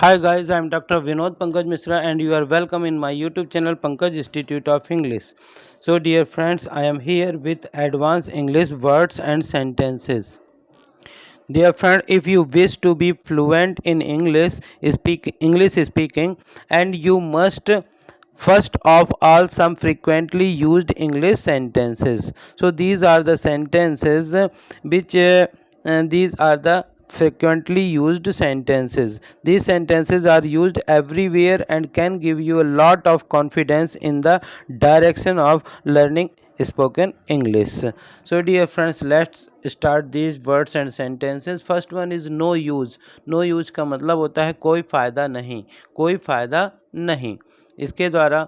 Hi guys, I am Dr. Vinod Pankaj Misra and you are welcome in my YouTube channel Pankaj Institute of English. So dear friends, I am here with advanced English words and sentences. Dear friend, if you wish to be fluent in English speaking, and you must first of all some frequently used English sentences. So these are the sentences which these are the frequently used sentences. These sentences are used everywhere and can give you a lot of confidence in the direction of learning spoken English. So dear friends, let's start these words and sentences. First one is no use. No use का मतलब होता है कोई फ़ायदा नहीं, कोई फ़ायदा नहीं. इसके द्वारा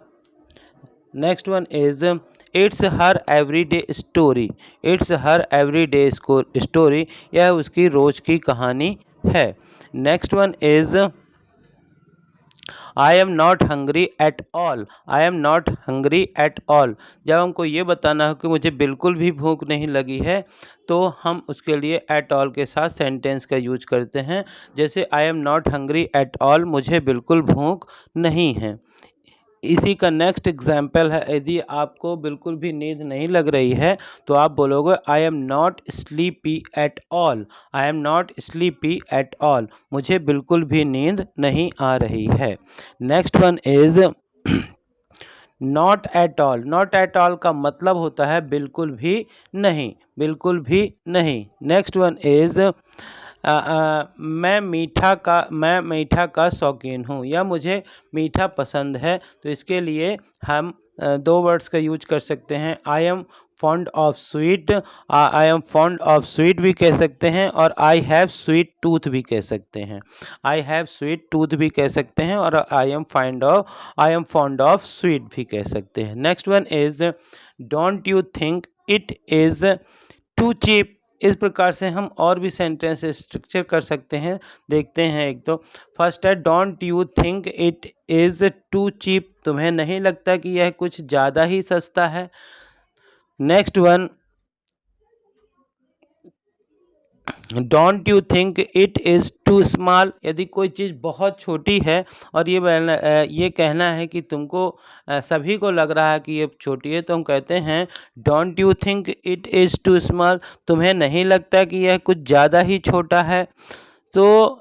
next one is it's her everyday story. It's her everyday story, यह उसकी रोज की कहानी है. Next one is I am not hungry at all. I am not hungry at all. जब हमको ये बताना हो कि मुझे बिल्कुल भी भूख नहीं लगी है, तो हम उसके लिए एट ऑल के साथ सेंटेंस का यूज करते हैं. जैसे I am not hungry at all, मुझे बिल्कुल भूख नहीं है. इसी का नेक्स्ट एग्जाम्पल है, यदि आपको बिल्कुल भी नींद नहीं लग रही है तो आप बोलोगे I am not sleepy at all. I am not sleepy at all, मुझे बिल्कुल भी नींद नहीं आ रही है. Next one is not at all. Not at all का मतलब होता है बिल्कुल भी नहीं, बिल्कुल भी नहीं. नेक्स्ट वन इज मैं मीठा का शौकीन हूँ, या मुझे मीठा पसंद है. तो इसके लिए हम दो वर्ड्स का यूज कर सकते हैं. आई am fond of sweet. I am fond of sweet भी कह सकते हैं, और आई हैव स्वीट टूथ भी कह सकते हैं. आई हैव स्वीट टूथ भी कह सकते हैं, और I am fond of sweet भी कह सकते हैं. Next one is don't you think it is too cheap. इस प्रकार से हम और भी सेंटेंस स्ट्रक्चर कर सकते हैं. देखते हैं एक तो. फर्स्ट है don't you think it is too cheap. तुम्हें नहीं लगता कि यह कुछ ज़्यादा ही सस्ता है. Next one, don't you think it is too small. यदि कोई चीज़ बहुत छोटी है और ये कहना है कि तुमको सभी को लग रहा है कि ये छोटी है, तो हम कहते हैं don't you think it is too small. तुम्हें नहीं लगता कि यह कुछ ज़्यादा ही छोटा है. तो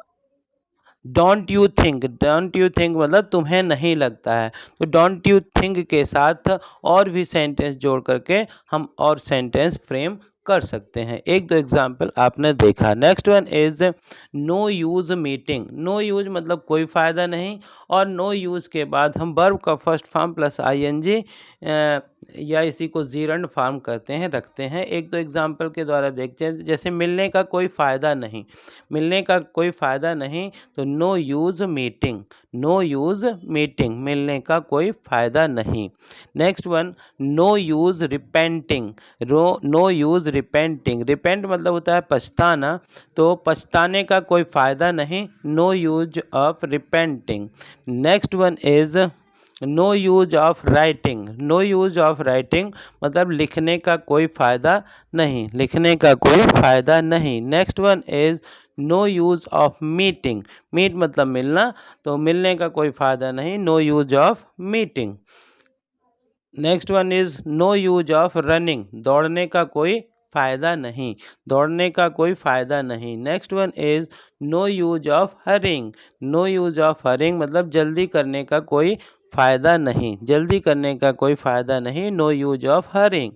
डोंट यू थिंक मतलब तुम्हें नहीं लगता है. तो डोंट यू थिंक के साथ और भी सेंटेंस जोड़ करके हम और सेंटेंस फ्रेम कर सकते हैं. एक दो एग्जाम्पल आपने देखा. Next one is no use meeting. No use मतलब कोई फ़ायदा नहीं, और नो यूज़ के बाद हम वर्ब का फर्स्ट फॉर्म प्लस आईएनजी या इसी को जीरंड फॉर्म करते हैं, रखते हैं. एक दो एग्जाम्पल के द्वारा देखते हैं. जैसे मिलने का कोई फ़ायदा नहीं. मिलने का कोई फ़ायदा नहीं, तो no use meeting. No use meeting, मिलने का कोई फ़ायदा नहीं. Next one, no use repenting. No use repenting. Repent मतलब होता है पछताना, तो पछताने का कोई फ़ायदा नहीं. No use of repenting. Next one is no use of writing. No use of writing मतलब लिखने का कोई फ़ायदा नहीं, लिखने का कोई फ़ायदा नहीं. Next one is no use of meeting. Meet मतलब मिलना, तो मिलने का कोई फ़ायदा नहीं. No use of meeting. Next one is no use of running. दौड़ने का कोई फ़ायदा नहीं, दौड़ने का कोई फ़ायदा नहीं. Next one is no use of hurrying. No use of hurrying मतलब जल्दी करने का कोई फ़ायदा नहीं, जल्दी करने का कोई फ़ायदा नहीं. No use of hurrying.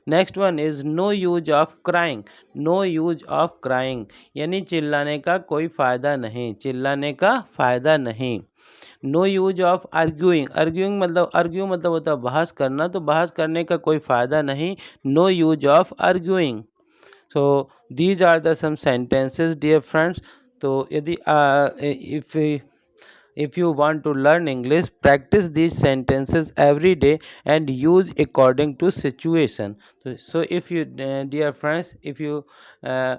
Next one is no use of crying. No use of crying यानी चिल्लाने का कोई फ़ायदा नहीं, चिल्लाने का फ़ायदा नहीं. No use of arguing. Argue मतलब होता है बहस करना, तो बहस करने का कोई फ़ायदा नहीं. No use of arguing. So these are the some sentences dear friends. तो यदि if you want to learn English, practice these sentences every day and use according to situation. So if you dear friends, if you uh,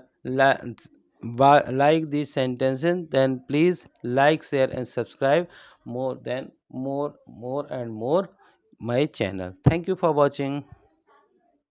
like these sentences, then please like, share and subscribe more and more my channel. Thank you for watching.